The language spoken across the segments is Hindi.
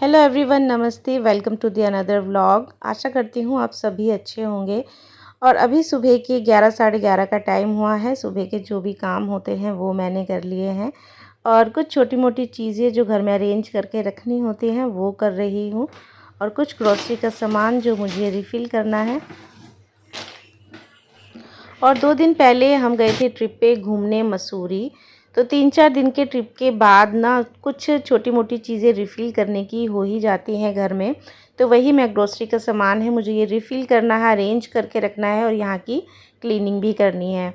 हेलो एवरीवन, नमस्ते। Welcome to the another vlog. आशा करती हूँ आप सभी अच्छे होंगे। और अभी सुबह के 11 साढ़े 11 का टाइम हुआ है। सुबह के जो भी काम होते हैं वो मैंने कर लिए हैं और कुछ छोटी मोटी चीज़ें जो घर में अरेंज करके रखनी होती हैं वो कर रही हूँ। और कुछ ग्रॉसरी का सामान जो मुझे रिफ़िल करना है। और 2 दिन पहले हम गए थे ट्रिप पे घूमने मसूरी। तो 3-4 दिन के ट्रिप के बाद ना कुछ छोटी मोटी चीज़ें रिफ़िल करने की हो ही जाती हैं घर में। तो वही मैं ग्रोसरी का सामान है, मुझे ये रिफ़िल करना है, अरेंज करके रखना है और यहाँ की क्लीनिंग भी करनी है।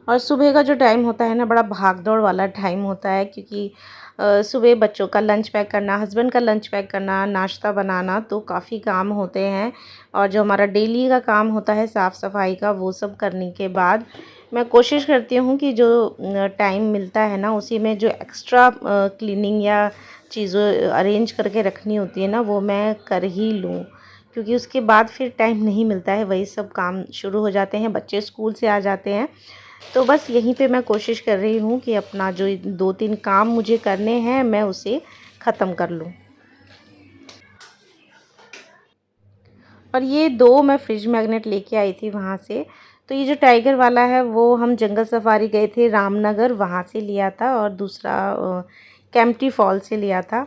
और सुबह का जो टाइम होता है ना, बड़ा भाग-दौड़ वाला टाइम होता है क्योंकि सुबह बच्चों का लंच पैक करना, हस्बैंड का लंच पैक करना, नाश्ता बनाना, तो काफ़ी काम होते हैं। और जो हमारा डेली का काम होता है साफ़-सफाई का, वो सब करने के बाद मैं कोशिश करती हूँ कि जो टाइम मिलता है ना, उसी में जो एक्स्ट्रा क्लीनिंग या चीज़ें अरेंज करके रखनी होती है ना, वो मैं कर ही लूँ। क्योंकि उसके बाद फिर टाइम नहीं मिलता है, वही सब काम शुरू हो जाते हैं, बच्चे स्कूल से आ जाते हैं। तो बस यहीं पे मैं कोशिश कर रही हूँ कि अपना जो 2-3 काम मुझे करने हैं मैं उसे ख़त्म कर लूँ। और ये 2 मैं फ्रिज मैग्नेट लेके आई थी वहाँ से। तो ये जो टाइगर वाला है वो हम जंगल सफारी गए थे रामनगर, वहाँ से लिया था। और दूसरा केम्प्टी फॉल से लिया था।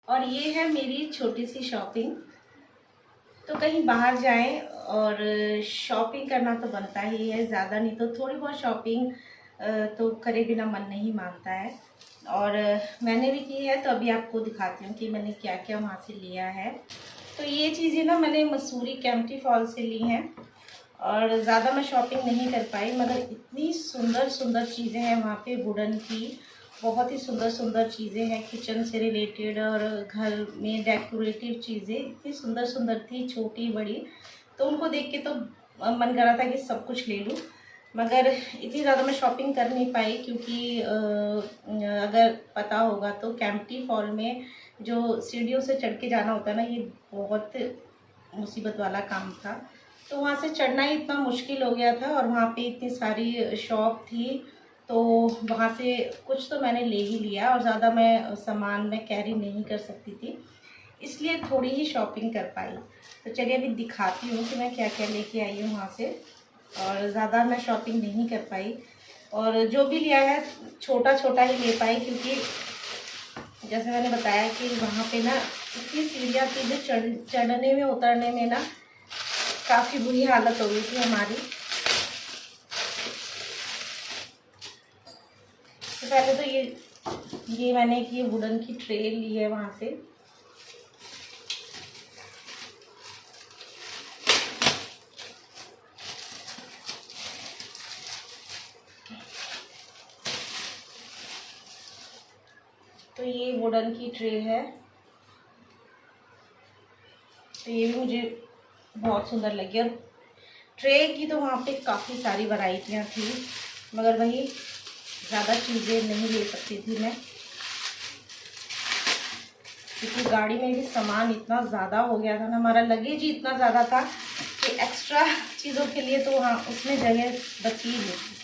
और ये है मेरी छोटी सी शॉपिंग। तो कहीं बाहर जाएं और शॉपिंग करना तो बनता ही है, ज़्यादा नहीं तो थोड़ी बहुत शॉपिंग तो करे बिना मन नहीं मानता है। और मैंने भी की है, तो अभी आपको दिखाती हूँ कि मैंने क्या क्या वहाँ से लिया है। तो ये चीज़ें ना मैंने मसूरी केम्प्टी फॉल से ली हैं। और ज़्यादा मैं शॉपिंग नहीं कर पाई, मगर इतनी सुंदर सुंदर चीज़ें हैं वहाँ पे वुडन की। बहुत ही सुंदर सुंदर चीज़ें हैं किचन से रिलेटेड, और घर में डेकोरेटिव चीज़ें इतनी सुंदर सुंदर थी, छोटी बड़ी। तो उनको देख के तो मन कर रहा था कि सब कुछ ले लूँ। मगर इतनी ज़्यादा मैं शॉपिंग कर नहीं पाई क्योंकि अगर पता होगा तो केम्प्टी फॉल में जो सीढ़ियों से चढ़ के जाना होता है ना, ये बहुत मुसीबत वाला काम था। तो वहाँ से चढ़ना ही इतना मुश्किल हो गया था, और वहाँ पे इतनी सारी शॉप थी। तो वहाँ से कुछ तो मैंने ले ही लिया, और ज़्यादा मैं सामान में कैरी नहीं कर सकती थी, इसलिए थोड़ी ही शॉपिंग कर पाई। तो चलिए अभी दिखाती हूँ कि मैं क्या क्या लेके आई हूँ वहाँ से। और ज़्यादा मैं शॉपिंग नहीं कर पाई, और जो भी लिया है छोटा छोटा ही ले पाई, क्योंकि जैसे मैंने बताया कि वहाँ पे ना इतनी सीढ़ियाँ थी, जो चढ़ने में उतरने में ना काफ़ी बुरी हालत हो गई थी हमारी। तो पहले तो ये मैंने एक ये वुडन की ट्रे ली है वहाँ से। तो ये वुडन की ट्रे है। तो ये भी मुझे बहुत सुंदर लगी। और ट्रे की तो वहाँ पे काफ़ी सारी वैरायटियाँ थी, मगर वही ज़्यादा चीज़ें नहीं ले सकती थी मैं, क्योंकि गाड़ी में भी सामान इतना ज़्यादा हो गया था ना, हमारा लगेज ही इतना ज़्यादा था कि एक्स्ट्रा चीज़ों के लिए तो वहाँ उसमें जगह बची ही नहीं।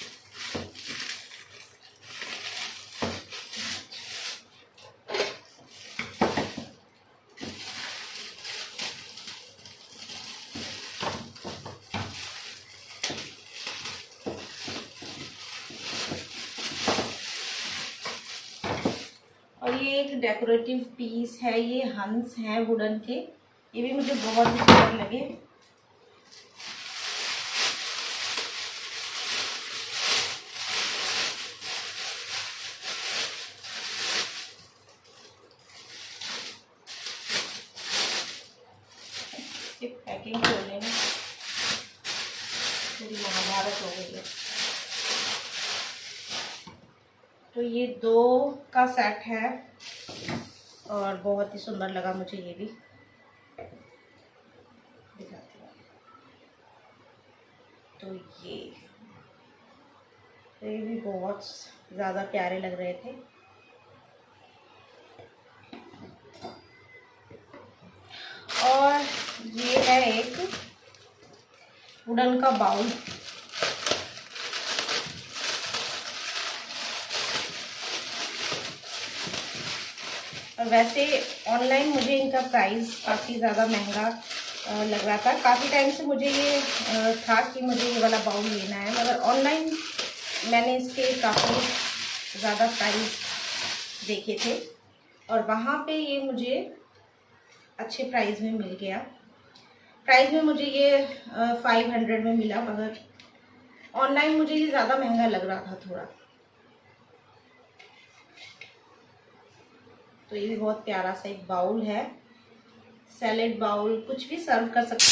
और ये एक डेकोरेटिव पीस है, ये हंस हैं वुडन के, ये भी मुझे बहुत ही सुंदर लगे। पैकिंग खोलने में पूरी महाभारत हो गई है। तो ये 2 का सेट है, और बहुत ही सुंदर लगा मुझे ये भी। दिखाती हूँ। तो ये भी बहुत ज़्यादा प्यारे लग रहे थे। और ये है एक वुडन का बाउल। और वैसे ऑनलाइन मुझे इनका प्राइस काफ़ी ज़्यादा महंगा लग रहा था। काफ़ी टाइम से मुझे ये था कि मुझे ये वाला बाउल लेना है, मगर ऑनलाइन मैंने इसके काफ़ी ज़्यादा प्राइस देखे थे और वहाँ पे ये मुझे अच्छे प्राइस में मिल गया। प्राइस में मुझे ये 500 में मिला, मगर ऑनलाइन मुझे ये ज़्यादा महंगा लग रहा था थोड़ा। तो ये भी बहुत प्यारा सा एक बाउल है, सैलेड बाउल, कुछ भी सर्व कर सकते।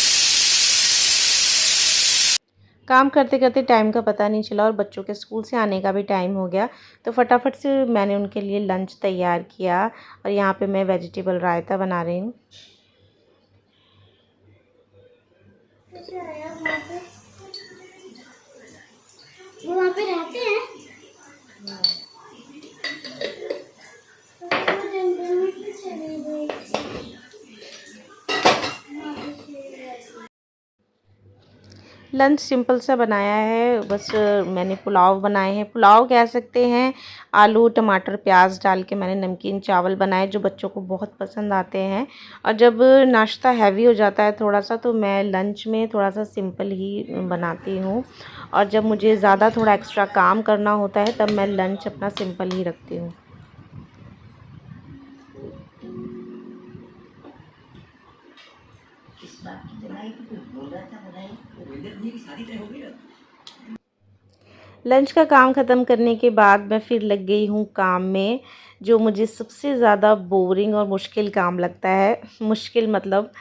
काम करते करते टाइम का पता नहीं चला और बच्चों के स्कूल से आने का भी टाइम हो गया, तो फटाफट से मैंने उनके लिए लंच तैयार किया। और यहाँ पे मैं वेजिटेबल रायता बना रही हूँ। वो वहाँ पे रहते हैं। लंच सिंपल सा बनाया है, बस मैंने पुलाव बनाए हैं, पुलाव कह सकते हैं। आलू टमाटर प्याज डाल के मैंने नमकीन चावल बनाए जो बच्चों को बहुत पसंद आते हैं। और जब नाश्ता हैवी हो जाता है थोड़ा सा, तो मैं लंच में थोड़ा सा सिंपल ही बनाती हूँ। और जब मुझे ज़्यादा थोड़ा एक्स्ट्रा काम करना होता है तब मैं लंच अपना सिंपल ही रखती हूँ। लंच का काम ख़त्म करने के बाद मैं फिर लग गई हूँ काम में, जो मुझे सबसे ज़्यादा बोरिंग और मुश्किल काम लगता है। मुश्किल मतलब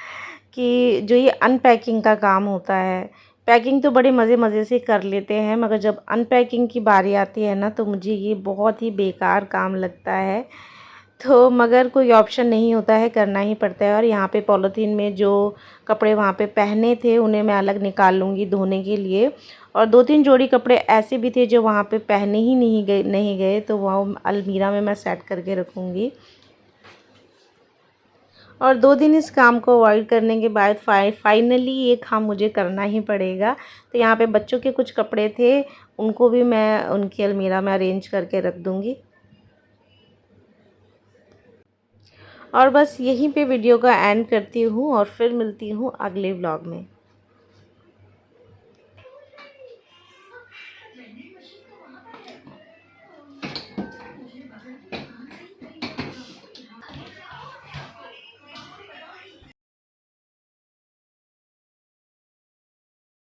कि जो ये अनपैकिंग का काम होता है। पैकिंग तो बड़े मज़े मज़े से कर लेते हैं, मगर जब अनपैकिंग की बारी आती है ना, तो मुझे ये बहुत ही बेकार काम लगता है। तो मगर कोई ऑप्शन नहीं होता है, करना ही पड़ता है। और यहाँ पे पॉलीथीन में जो कपड़े वहाँ पे पहने थे उन्हें मैं अलग निकाल लूँगी धोने के लिए। और 2-3 जोड़ी कपड़े ऐसे भी थे जो वहाँ पे पहने ही नहीं गए, तो वह अलमीरा में मैं सेट करके रखूँगी। और 2 दिन इस काम को अवॉइड करने के बाद फाइनली ये काम मुझे करना ही पड़ेगा। तो यहाँ पे बच्चों के कुछ कपड़े थे, उनको भी मैं उनकी अलमीरा में अरेंज करके रख दूँगी। और बस यहीं पे वीडियो का एंड करती हूँ और फिर मिलती हूँ अगले व्लॉग में।